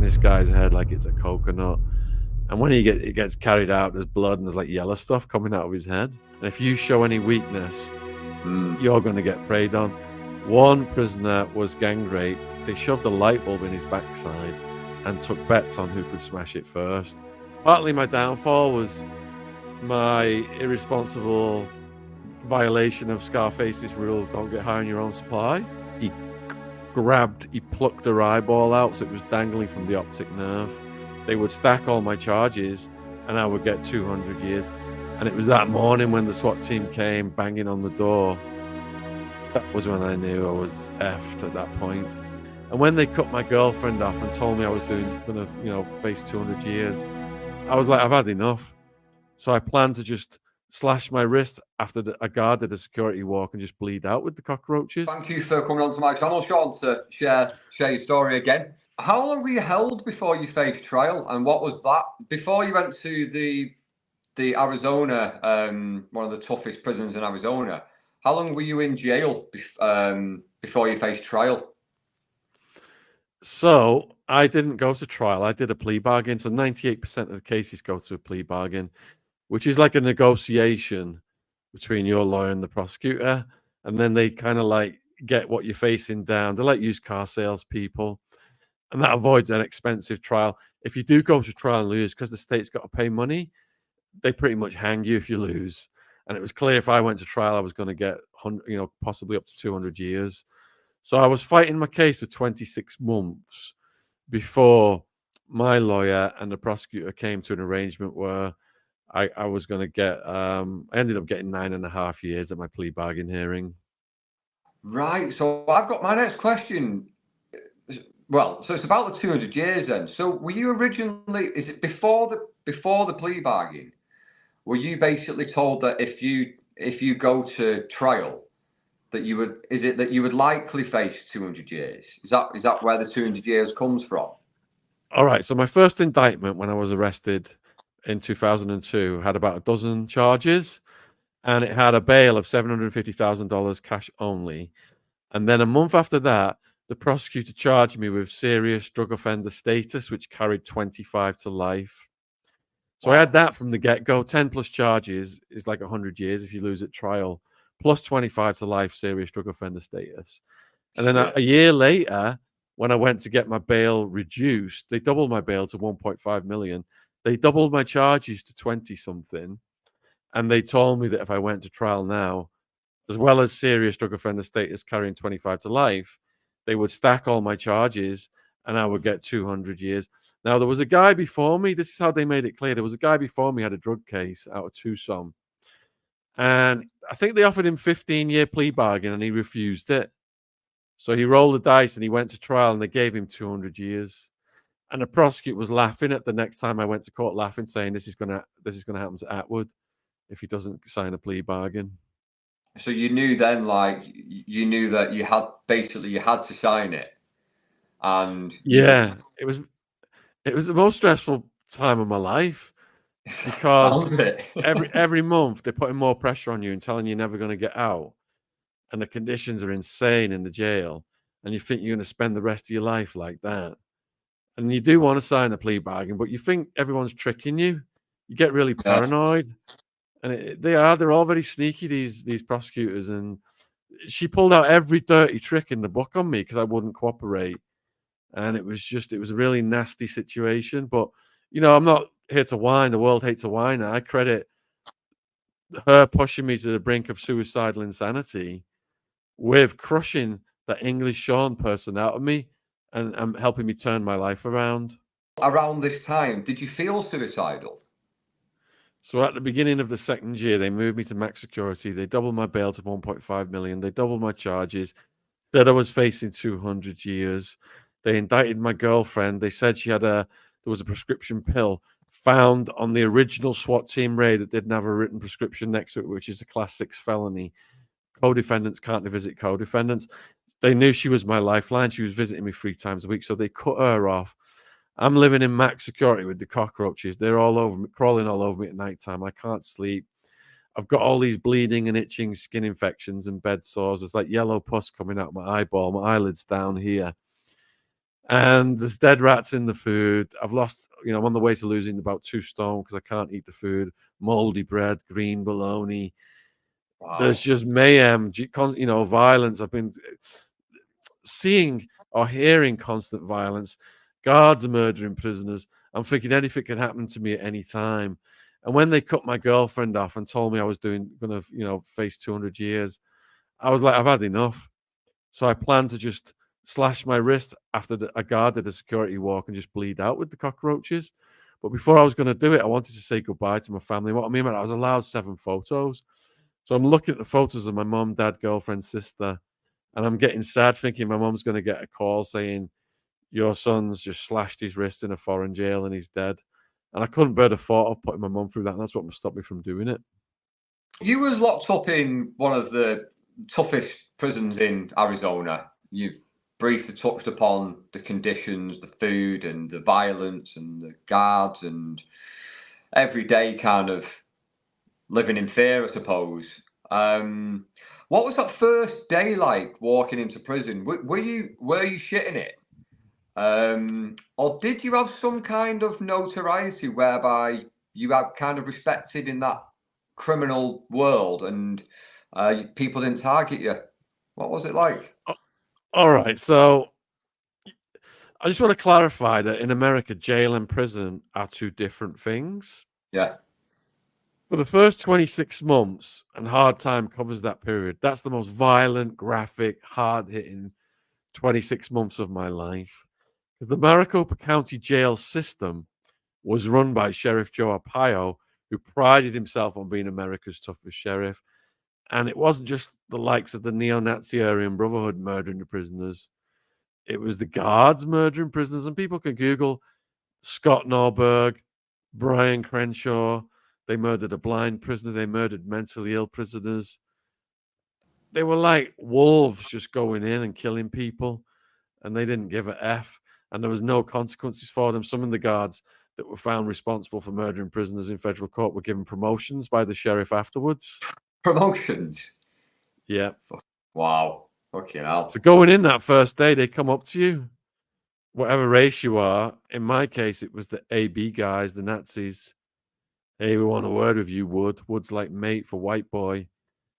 this guy's head like it's a coconut. And when it gets carried out, there's blood and there's like yellow stuff coming out of his head. And if you show any weakness, you're going to get preyed on. One prisoner was gang raped. They shoved a light bulb in his backside and took bets on who could smash it first. Partly my downfall was my irresponsible violation of Scarface's rule, don't get high on your own supply. He plucked her eyeball out, so it was dangling from the optic nerve. They would stack all my charges and I would get 200 years. And it was that morning when the SWAT team came banging on the door. That was when I knew I was effed at that point. And when they cut my girlfriend off and told me I was gonna face 200 years, I was like, I've had enough. So I planned to just slash my wrist after a guard did a security walk and just bleed out with the cockroaches. Thank you for coming onto my channel, Sean, to share your story again. How long were you held before you faced trial, and what was that? Before you went to the Arizona, one of the toughest prisons in Arizona, how long were you in jail before you faced trial? So I didn't go to trial. I did a plea bargain. So 98% of the cases go to a plea bargain, which is like a negotiation between your lawyer and the prosecutor. And then they kind of like get what you're facing down. They're like used car salespeople. And that avoids an expensive trial. If you do go to trial and lose, because the state's got to pay money, they pretty much hang you if you lose. And it was clear if I went to trial, I was going to get, possibly up to 200 years. So I was fighting my case for 26 months before my lawyer and the prosecutor came to an arrangement where I was going to get, I ended up getting 9.5 years at my plea bargain hearing. Right. So I've got my next question. Well, so it's about the 200 years then. So were you originally, is it before the plea bargain, were you basically told that if you go to trial, that you would likely face 200 years? Is that where the 200 years comes from? All right. So my first indictment when I was arrested in 2002 had about a dozen charges, and it had a bail of $750,000 cash only. And then a month after that, the prosecutor charged me with serious drug offender status, which carried 25 to life. So I had that from the get-go. 10 plus charges is like 100 years if you lose at trial, plus 25 to life serious drug offender status. And then a year later, when I went to get my bail reduced, they doubled my bail to 1.5 million. They doubled my charges to 20-something. And they told me that if I went to trial now, as well as serious drug offender status carrying 25 to life, they would stack all my charges and I would get 200 years. Now, there was a guy before me. This is how they made it clear. There was a guy before me who had a drug case out of Tucson. And I think they offered him 15-year plea bargain and he refused it. So he rolled the dice and he went to trial and they gave him 200 years. And the prosecutor was laughing at the next time I went to court, laughing, saying this is gonna happen to Atwood if he doesn't sign a plea bargain. So you knew then, like, you knew that you had to sign it. And yeah, it was the most stressful time of my life because every month they're putting more pressure on you and telling you you're never going to get out, and the conditions are insane in the jail, and you think you're going to spend the rest of your life like that, and you do want to sign a plea bargain, but you think everyone's tricking you. You get really paranoid, and they're all very sneaky, these prosecutors, and she pulled out every dirty trick in the book on me because I wouldn't cooperate. And it was a really nasty situation. But, I'm not here to whine. The world hates a whiner. I credit her pushing me to the brink of suicidal insanity with crushing that English Sean person out of me and helping me turn my life around. Around this time, did you feel suicidal? So at the beginning of the second year, they moved me to max security. They doubled my bail to 1.5 million. They doubled my charges. Said I was facing 200 years. They indicted my girlfriend. They said there was a prescription pill found on the original SWAT team raid that didn't have a written prescription next to it, which is a class 6 felony. Co-defendants can't visit co-defendants. They knew she was my lifeline. She was visiting me 3 times a week, so they cut her off. I'm living in max security with the cockroaches. They're all over me, crawling all over me at nighttime. I can't sleep. I've got all these bleeding and itching skin infections and bed sores. There's like yellow pus coming out of my eyeball. My eyelid's down here. and there's dead rats in the food. I've lost, I'm on the way to losing about 2 stone because I can't eat the food. Moldy bread, green bologna. There's Wow. just mayhem, violence. I've been seeing or hearing constant violence. Guards are murdering prisoners. I'm thinking anything can happen to me at any time. And when they cut my girlfriend off and told me I was gonna, face 200 years, I was like, I've had enough. So I planned to just slash my wrist after a guard did a security walk and just bleed out with the cockroaches. But before I was going to do it, I wanted to say goodbye to my family. What I mean, I was allowed 7 photos. So I'm looking at the photos of my mom, dad, girlfriend, sister, and I'm getting sad thinking my mom's going to get a call saying, your son's just slashed his wrist in a foreign jail and he's dead. And I couldn't bear the thought of putting my mom through that. And that's what stopped me from doing it. You was locked up in one of the toughest prisons in Arizona. You've briefly touched upon the conditions, the food, and the violence, and the guards, and every day kind of living in fear, I suppose. What was that first day like walking into prison? Were you shitting it? Or did you have some kind of notoriety whereby you had kind of respected in that criminal world and people didn't target you? What was it like? All right. So I just want to clarify that in America, jail and prison are 2 different things. Yeah. For the first 26 months, and hard time covers that period, that's the most violent, graphic, hard-hitting 26 months of my life. The Maricopa County jail system was run by Sheriff Joe Arpaio, who prided himself on being America's toughest sheriff. And it wasn't just the likes of the neo-Nazi Aryan Brotherhood murdering the prisoners. It was the guards murdering prisoners. And people can Google Scott Norberg, Brian Crenshaw. They murdered a blind prisoner. They murdered mentally ill prisoners. They were like wolves just going in and killing people, and they didn't give a F. And there was no consequences for them. Some of the guards that were found responsible for murdering prisoners in federal court were given promotions by the sheriff afterwards. Promotions? Yeah. Wow. Okay, now. So going in that first day, they come up to you, whatever race you are. In my case, it was the AB guys, the Nazis. Hey, we want a word with you, Wood. Wood's like mate for white boy.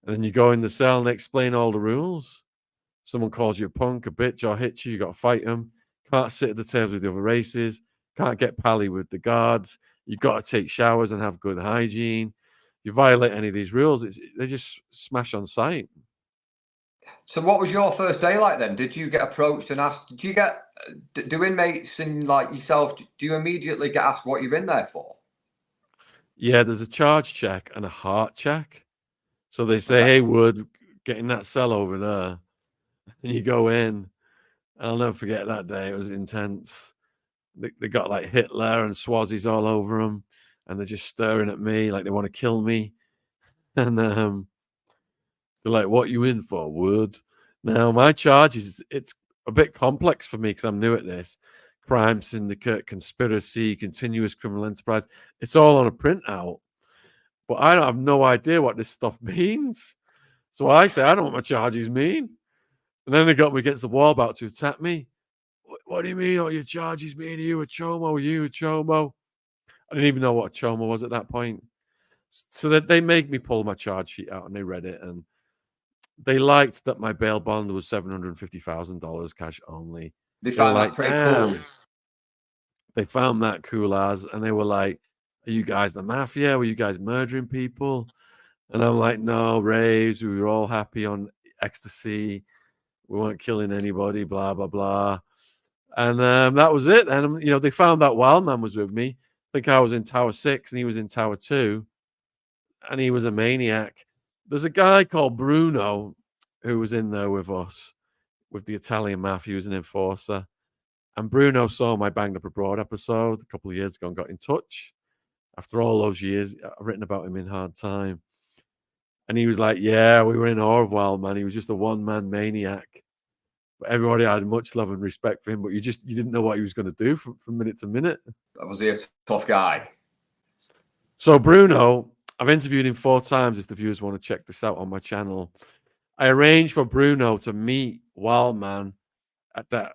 And then you go in the cell and they explain all the rules. Someone calls you a punk, a bitch, or hits you, you got to fight them. Can't sit at the table with the other races. Can't get pally with the guards. You got to take showers and have good hygiene. You violate any of these rules, they just smash on sight. So what was your first day like then? Did you get approached and asked, did you get, do inmates and like yourself, do you immediately get asked what you're in there for? Yeah, there's a charge check and a heart check. So they say, Okay. hey, Wood, get in that cell over there. And you go in. And I'll never forget that day. It was intense. They got like Hitler and Swazis all over them. And they're just staring at me like they want to kill me. And they're like, what you in for, Wood? Now, my charge is, it's a bit complex for me because I'm new at this. Crime syndicate, conspiracy, continuous criminal enterprise. It's all on a printout. But I have no idea what this stuff means. So I say, I don't know what my charges mean. And then they got me against the wall about to attack me. What do you mean all your charges mean? Are you a chomo? Are you a chomo? I didn't even know what a chomo was at that point. So that they made me pull my charge sheet out and they read it. And they liked that my bail bond was $750,000 cash only. They They were found that like, pretty damn. cool. They found that cool as, and they were like, are you guys the mafia? Were you guys murdering people? And I'm like, no, raves. We were all happy on ecstasy. We weren't killing anybody, blah, blah, blah. And that was it. And, they found that Wildman was with me. I think I was in Tower 6 and he was in Tower 2. And he was a maniac. There's a guy called Bruno who was in there with us, with the Italian mafia. He was an enforcer. And Bruno saw my Banged Up Abroad episode a couple of years ago and got in touch. After all those years, I've written about him in Hard Time. And he was like, yeah, we were in awe of Wildman. He was just a one-man maniac. But everybody had much love and respect for him, but you didn't know what he was going to do from minute to minute. Was he a tough guy? So Bruno, I've interviewed him 4 times if the viewers want to check this out on my channel. I arranged for Bruno to meet Wildman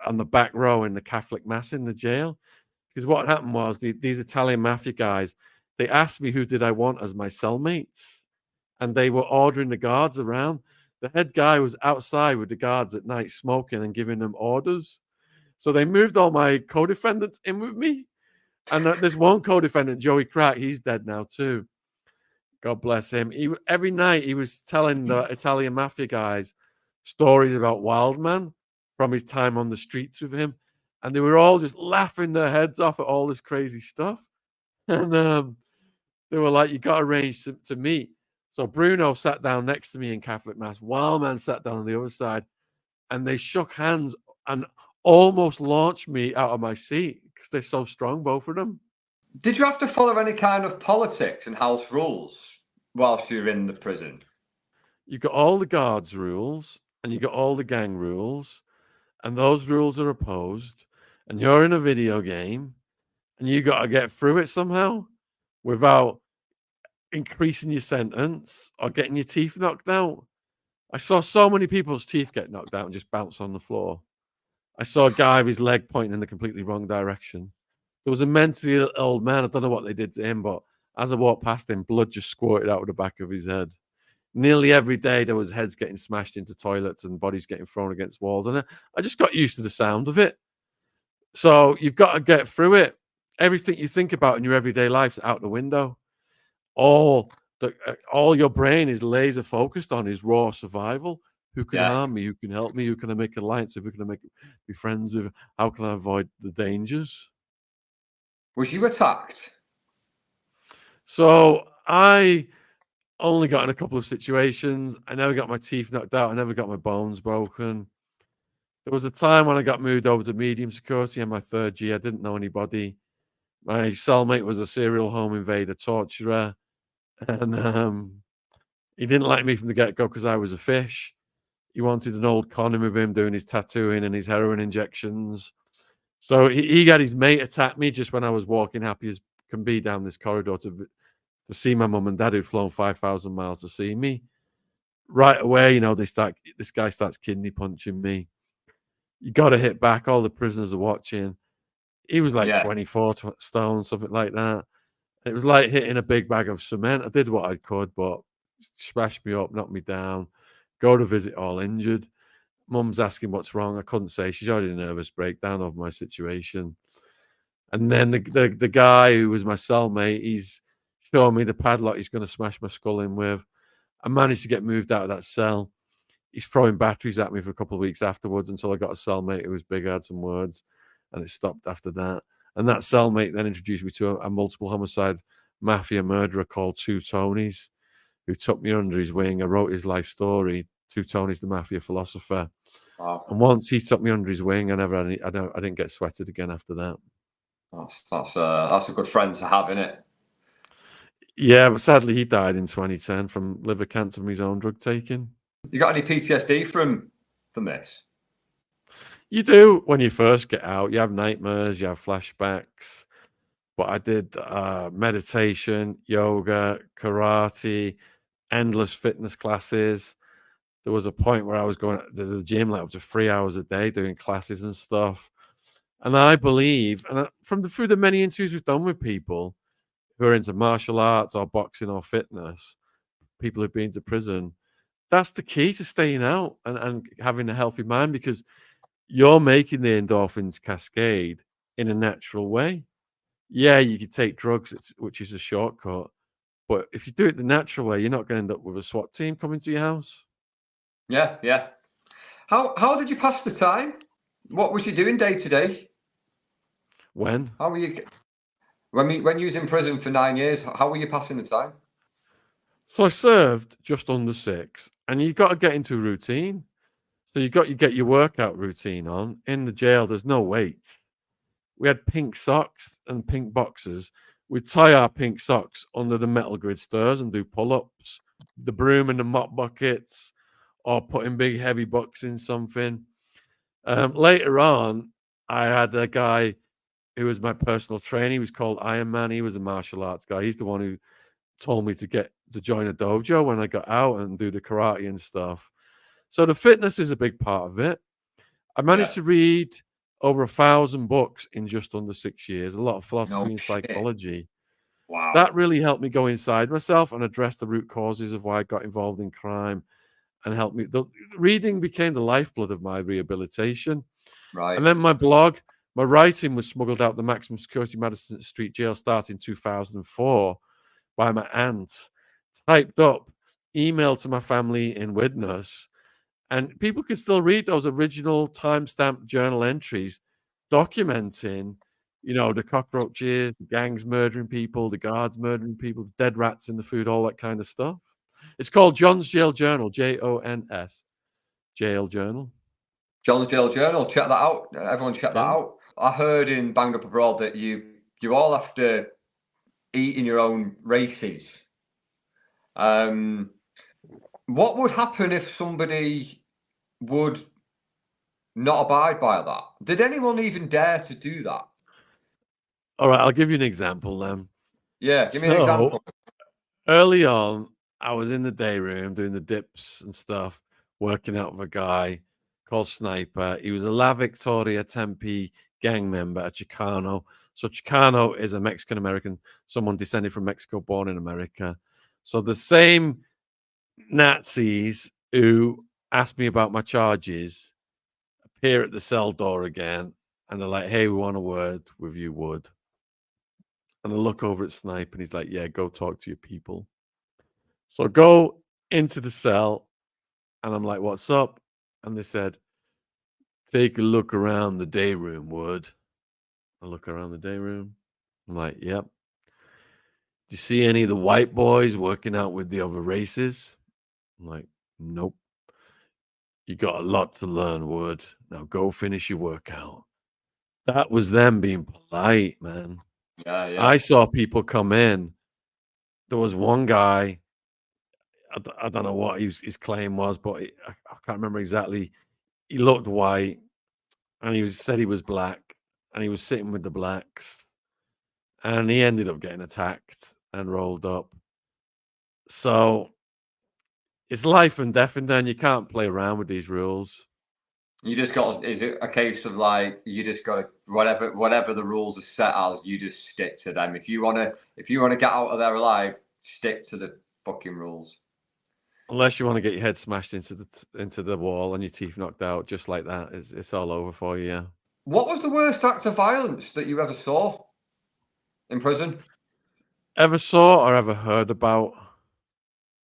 on the back row in the Catholic mass in the jail. Because what happened was these Italian mafia guys, they asked me who did I want as my cellmates, and they were ordering the guards around. The head guy was outside with the guards at night smoking and giving them orders. So they moved all my co-defendants in with me. And there's one co-defendant, Joey Crack, he's dead now too. God bless him. Every night he was telling the Italian mafia guys stories about Wildman from his time on the streets with him. And they were all just laughing their heads off at all this crazy stuff. And they were like, you got to arrange to meet. So Bruno sat down next to me in Catholic Mass. Wildman sat down on the other side. And they shook hands and almost launched me out of my seat because they're so strong, both of them. Did you have to follow any kind of politics and house rules whilst you were in the prison? You got all the guards rules and you got all the gang rules, and those rules are opposed, and you're in a video game and you got to get through it somehow without increasing your sentence or getting your teeth knocked out. I saw so many people's teeth get knocked out and just bounce on the floor. I saw a guy with his leg pointing in the completely wrong direction. There was a mentally old man. I don't know what they did to him, but as I walked past him, blood just squirted out of the back of his head. Nearly every day, there was heads getting smashed into toilets and bodies getting thrown against walls. And I just got used to the sound of it. So you've got to get through it. Everything you think about in your everyday life's out the window. All your brain is laser focused on is raw survival. Who can harm me? Who can help me? Who can I make alliance with? Who can I be friends with? How can I avoid the dangers? Was you attacked? So I only got in a couple of situations. I never got my teeth knocked out. I never got my bones broken. There was a time when I got moved over to medium security in my third year. I didn't know anybody. My cellmate was a serial home invader torturer. And he didn't like me from the get-go because I was a fish. He wanted an old con with him doing his tattooing and his heroin injections. So he had his mate attack me just when I was walking happy as can be down this corridor to see my mum and dad who'd flown 5,000 miles to see me. Right away, this guy starts kidney punching me. You got to hit back. All the prisoners are watching. He was like 24 stone, something like that. It was like hitting a big bag of cement. I did what I could, but smashed me up, knocked me down. Go to visit all injured. Mum's asking what's wrong. I couldn't say. She's already a nervous breakdown over my situation. And then the guy who was my cellmate, he's showing me the padlock he's going to smash my skull in with. I managed to get moved out of that cell. He's throwing batteries at me for a couple of weeks afterwards until I got a cellmate who was big, had some words, and it stopped after that. And that cellmate then introduced me to a multiple homicide mafia murderer called Two Tonys, who took me under his wing. I wrote his life story, Two Tonys, the mafia philosopher. Wow. And once he took me under his wing, I didn't get sweated again after that. That's a good friend to have, isn't it? Yeah, but sadly he died in 2010 from liver cancer from his own drug taking. You got any PTSD from this? You do when you first get out. You have nightmares, you have flashbacks. But I did meditation, yoga, karate, endless fitness classes. There was a point where I was going to the gym like up to 3 hours a day doing classes and stuff. And I believe, and through the many interviews we've done with people who are into martial arts or boxing or fitness, people who've been to prison, that's the key to staying out and having a healthy mind, because you're making the endorphins cascade in a natural way. Yeah, you could take drugs, which is a shortcut. But if you do it the natural way, you're not going to end up with a SWAT team coming to your house. Yeah. How did you pass the time? What was you doing day to day? When? How were you? When you was in prison for 9 years, how were you passing the time? So I served just under 6, and you got to get into a routine. So you get your workout routine on. In the jail, there's no weight. We had pink socks and pink boxers. We'd tie our pink socks under the metal grid stairs and do pull-ups, the broom and the mop buckets, or putting big heavy bucks in something. Later on, I had a guy who was my personal trainer. He was called Iron Man. He was a martial arts guy. He's the one who told me to join a dojo when I got out and do the karate and stuff. So the fitness is a big part of it. I managed to read over 1,000 books in just under 6 years, a lot of philosophy No and shit. psychology. That Wow. really helped me go inside myself and address the root causes of why I got involved in crime and helped me. The reading became the lifeblood of my rehabilitation. Right. And then my blog, my writing was smuggled out the maximum security Madison Street jail starting in 2004 by my aunt, typed up, emailed to my family in Widnes, and people can still read those original timestamped journal entries documenting, the cockroaches, the gangs murdering people, the guards murdering people, the dead rats in the food, all that kind of stuff. It's called John's Jail Journal, Jons, Jail Journal. John's Jail Journal. Check that out. Everyone, check that Yeah. out. I heard in Bang Up Abroad that you all have to eat in your own races. What would happen if somebody would not abide by that? Did anyone even dare to do that? All right, I'll give you an example then. Yeah, give me an So example. early on, I was in the day room doing the dips and stuff, working out with a guy called Sniper. He was a La Victoria Tempe gang member at Chicano. So Chicano is a Mexican American, someone descended from Mexico, born in America. So the same Nazis who asked me about my charges appear at the cell door again, and they're like, "Hey, we want a word with you, Wood." And I look over at Snipe, and he's like, "Yeah, go talk to your people." So I go into the cell, and I'm like, "What's up?" And they said, "Take a look around the day room, Wood." I look around the day room. I'm like, "Yep. Do you see any of the white boys working out with the other races?" I'm like, "Nope. You got a lot to learn, Wood. Now go finish your workout." That was them being polite, man. Yeah, yeah. I saw people come in. There was one guy, I don't know what his claim was, but I can't remember exactly. He looked white, and said he was black, and he was sitting with the blacks, and he ended up getting attacked and rolled up. So it's life and death, and then you can't play around with these rules. You just got. Is it a case of like you just got to whatever the rules are set as, you just stick to them. If you wanna get out of there alive, stick to the fucking rules. Unless you want to get your head smashed into the wall and your teeth knocked out, just like that, it's all over for you. Yeah. What was the worst act of violence that you ever saw in prison? Ever saw or ever heard about?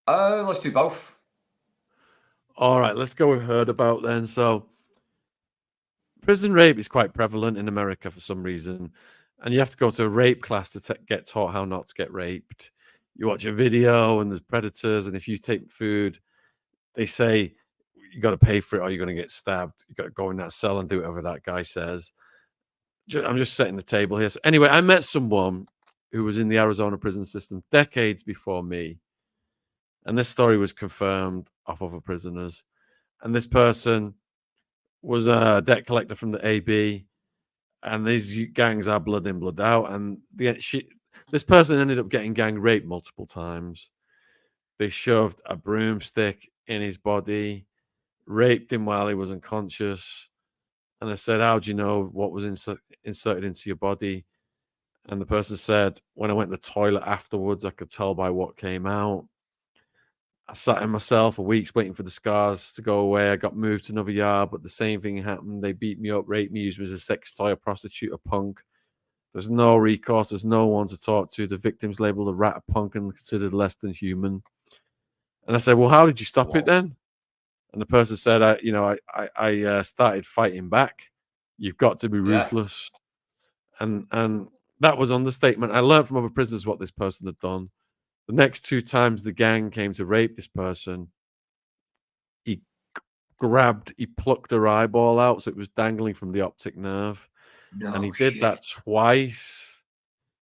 Let's do both. All right, let's go with heard about then. So prison rape is quite prevalent in America for some reason, and you have to go to a rape class to get taught how not to get raped. You watch a video and there's predators, and if you take food, they say you got to pay for it or you're going to get stabbed. You got to go in that cell and do whatever that guy says. I'm just setting the table here. So anyway, I met someone who was in the Arizona prison system decades before me, and this story was confirmed off other prisoners. And this person was a debt collector from the AB, and these gangs are blood in, blood out. And this person ended up getting gang raped multiple times. They shoved a broomstick in his body, raped him while he was unconscious. And I said, "How do you know what was inserted into your body?" And the person said, "When I went to the toilet afterwards, I could tell by what came out." I sat in myself for weeks waiting for the scars to go away. I got moved to another yard, but the same thing happened. They beat me up, raped me, used me as a sex toy, a prostitute, a punk. There's no recourse. There's no one to talk to. The victim's labeled a rat, a punk, and considered less than human. And I said, "Well, how did you stop it then?" And the person said, I started fighting back. You've got to be Yeah. ruthless." And that was understatement. I learned from other prisoners what this person had done. The next 2 times the gang came to rape this person, he he plucked her eyeball out, so it was dangling from the optic nerve, and he No did shit. that twice.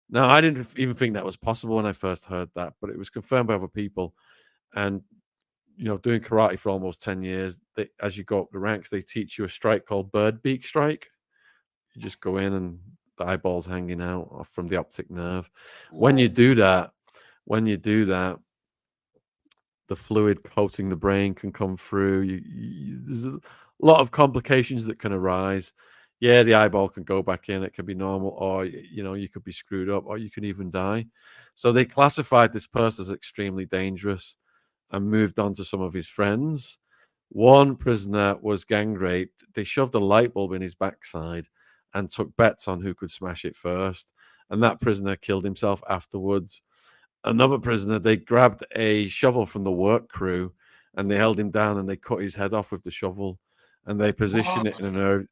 Now, I didn't even think that was possible when I first heard that, but it was confirmed by other people. And doing karate for almost 10 years, as you go up the ranks, they teach you a strike called bird beak strike. You just go in and the eyeball's hanging out off from the optic nerve. When you Whoa. do that, the fluid coating the brain can come through. There's a lot of complications that can arise. Yeah, the eyeball can go back in, it can be normal, or you could be screwed up, or you can even die. So they classified this person as extremely dangerous and moved on to some of his friends. One prisoner was gang raped. They shoved a light bulb in his backside and took bets on who could smash it first. And that prisoner killed himself afterwards. Another prisoner, they grabbed a shovel from the work crew and they held him down and they cut his head off with the shovel. And they positioned it in an area.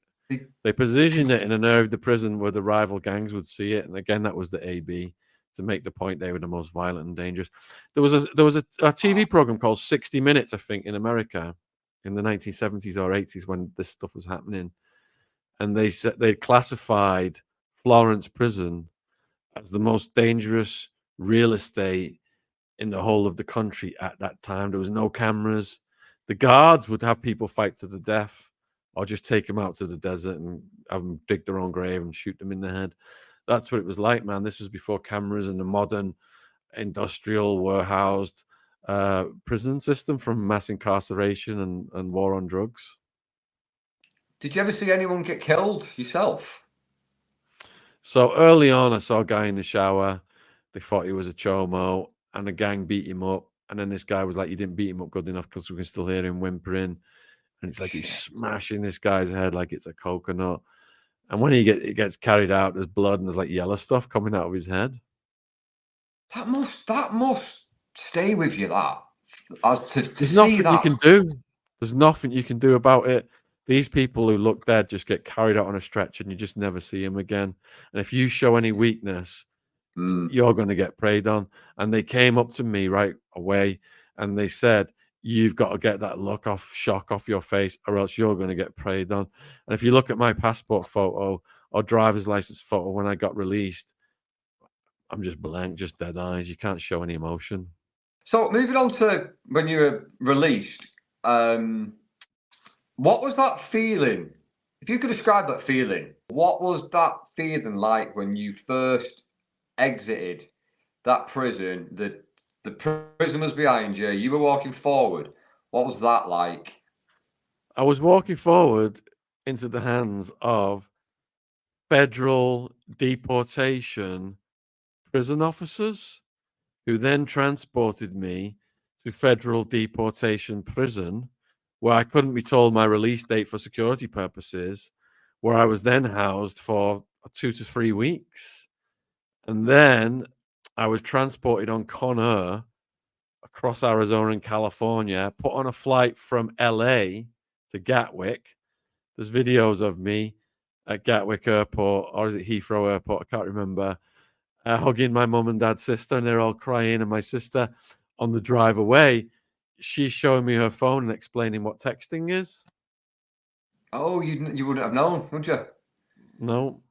They positioned it in an area of the prison where the rival gangs would see it. And again, that was the AB, to make the point they were the most violent and dangerous. There was a TV program called 60 Minutes, I think, in America in the 1970s or 80s when this stuff was happening. And they said they classified Florence prison as the most dangerous real estate in the whole of the country at that time. There was no cameras. The guards would have people fight to the death or just take them out to the desert and have them dig their own grave and shoot them in the head. That's what it was like, man. This was before cameras and the modern industrial warehoused prison system from mass incarceration and war on drugs. Did you ever see anyone get killed yourself? So early on, I saw a guy in the shower. They thought he was a chomo, and the gang beat him up. And then this guy was like, "You didn't beat him up good enough because we can still hear him whimpering." And it's like he's smashing this guy's head like it's a coconut. And when he gets carried out, there's blood and there's like yellow stuff coming out of his head. That must stay with you. That as to There's see nothing you that. can do. There's nothing you can do about it. These people who look dead just get carried out on a stretcher and you just never see them again. And if you show any weakness, you're going to get preyed on. And they came up to me right away and they said, "You've got to get that shock off your face, or else you're going to get preyed on." And if you look at my passport photo or driver's license photo when I got released, I'm just blank, just dead eyes. You can't show any emotion. So moving on to when you were released, what was that feeling? If you could describe that feeling, what was that feeling like when you first exited that prison? The prison was behind you. You were walking forward. What was that like? I was walking forward into the hands of federal deportation prison officers who then transported me to federal deportation prison, where I couldn't be told my release date for security purposes, where I was then housed for 2 to 3 weeks. And then I was transported on Conair across Arizona and California, put on a flight from LA to Gatwick. There's videos of me at Gatwick Airport, or is it Heathrow Airport? I can't remember. Hugging my mum and dad's sister, and they're all crying. And my sister, on the drive away, she's showing me her phone and explaining what texting is. Oh, you wouldn't have known, would you? No,